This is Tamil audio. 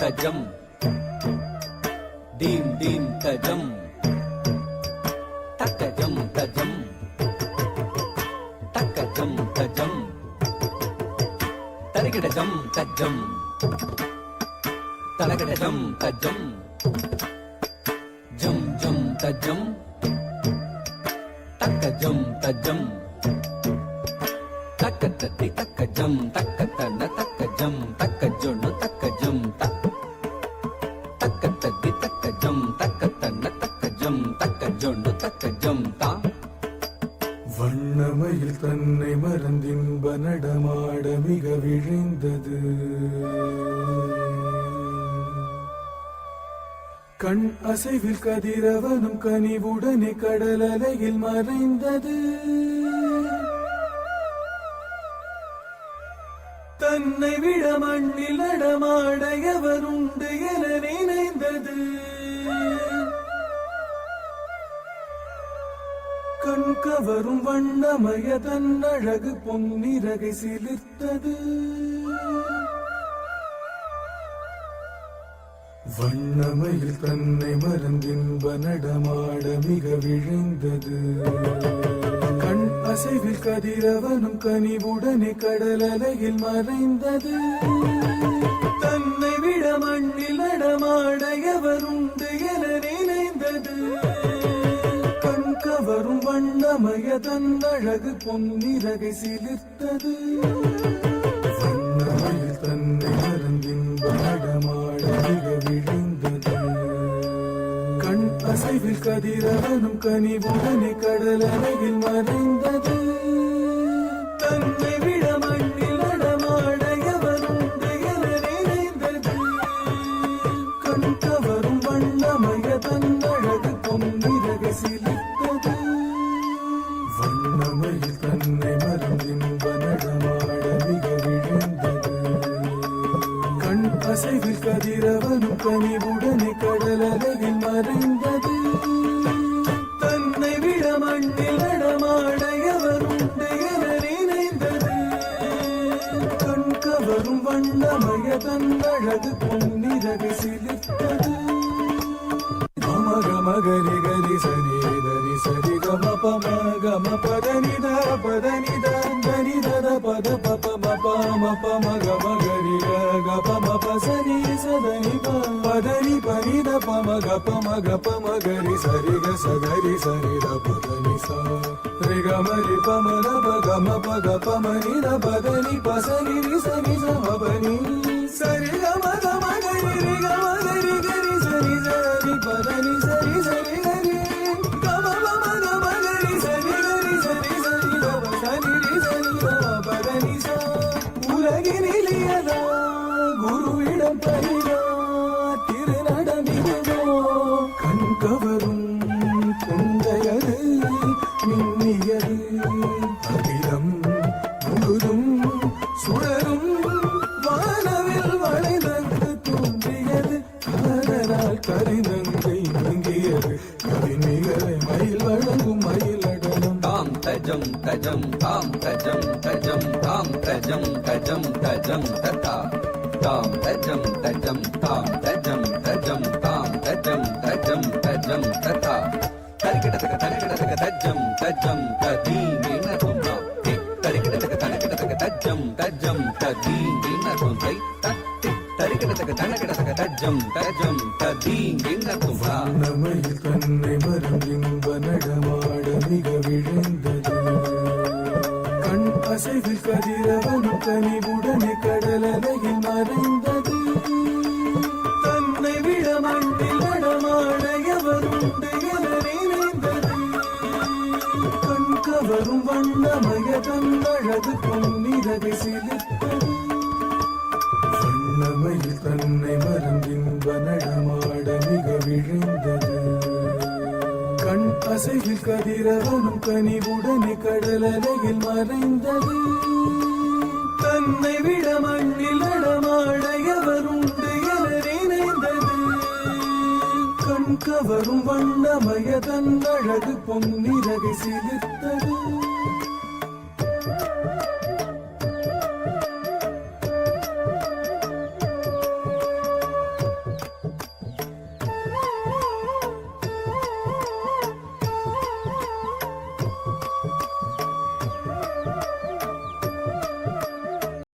tajam dim dim tajam takajam tajam takajam tajam tarikadajam tajam talakadajam tajam jam jam tajam takajam tajam takatati takajam takatana takajam takajonu takajam takatati takajam takatana takajam takajonu takajam ta வண்ணமயில் தன்னை மறந்தின்ப நடமாட மிக விழைந்தது. கண் அசைவில் கதிரவனும் கனிவுடனே கடல் அலையில் மறைந்தது. தன்னை விட மண்ணில் நடமாட எவருண்டு என நினைந்தது. கண் கவரும் வண்ணமய தன் அழகு பொன்னிறகை சிலிர்த்தது. வண்ணமயில் தன்னை மறந்தின்ப நடமாட மிக விழைந்தது. கண் அசைவில் கதிரவனும் கனிவுடனே கடல் அலையில் மறைந்தது. தன்னை விட மண்ணில் நடமாட எவருண்டு என நினைந்தது. கவரும் வண்ணமய தன் அழகு பொன்னிறகை சிலிர்த்தது. வண்ணமயில் தன்னை மறந்தின்ப நடமாட மிக விழைந்தது. கண் அசைவில் கதிரவனும் கனிவுடனே கடல் அலையில் மறைந்தது. தன்னை விட மண்ணில் நடமாட எவருண்டு என நினைந்தது. கண் கவரும் வண்ணமய தன் அழகு பொன்னிறகை சிலிர்த்தது. வண்ணமயில் தன்னை மறந்தின்ப நடமாட மிக விழுந்தது. கண் அசைவில் கதிரவனும் கனிவுடனே கடல் அலையில் மறைந்தது. தன்னை விட மண்ணில் நடமாட எவருண்டு என நினைந்தது. கண் கவரும் வண்ணமய தன் அழகு பொன்னிறகை சிலிர்த்தது. மகரி கரி சரி தரி சரி கம பம கம பதனி த பதனி த தனி தத பத பப மப மப மக மகரி க பம பசனி சதனி பதனி பனி த பம க பம க பம கரி சரி க சகரி சரி த பதனி ச ரி க மரி பம த ப கம ப க பம நி த பதனி பசனி ரி சனி ச மபனி சரி க ம க மகரி ரி க மகரி கரி சரி சரி பதனி சரி சரி கரி கம பம க மகரி சரி கரி சரி சரி த பசனி ரி சரி த பதனி ச உலகினிலியதா குருவிடம் பயிரா திருநடமிதோ கண் கவரும் கொண்டையது மின்னியது அகிலம் முழுதும் சுழலும் வானவில் வளைந்தது தோன்றியது காதலால் கரிநங்கை மங்கியது கவிநிகரை மயில் வழங்கும் மயிலடனம் தாம் தஜம் தஜம் தாம் தஜம் தஜம் தாம் தஜம் தஜம் தஜம் ததா தாம் தஜம் தஜம் தாம் தஜம் தஜம் தாம் தஜம் தஜம் தஜம் ததா தரிக்கிடதக தரிக்கிடதக தஜம் தஜம் ததீன தும்மா தரிக்கிடதக தரிக்கிடதக தஜம் தஜம் ததீன தும்மை தத்தி தரிக்கிடதக தரிக்கிடதக தஜம் தஜம் ததீன தும்மா வண்ணமயில் தன்னை மறந்தின்ப நடமாட மிக விழுந்தது. கண் அசைவில் கதிரவனும் கனிவுடனே கடல் அலையில் மறைந்தது. தன்னை விட மண்ணில் நடமாட எவருண்டு என நினைந்தது. கண் கவரும் வண்ணமய தன் அழகு பொன்னிறகை சிலிர்த்தது. வண்ணமயில் தன்னை மறந்தின்ப நடமாட மிக விழுந்தது. கண் அசைவில் கதிரவனும் கனிவுடனே கடல் அலையில் மறைந்தது. தன்னை விட மண்ணில் நடமாட எவருண்டு என நினைந்தது. கண் கவரும் வண்ணமய தன் அழகு பொன்னிறகை சிலிர்த்தது.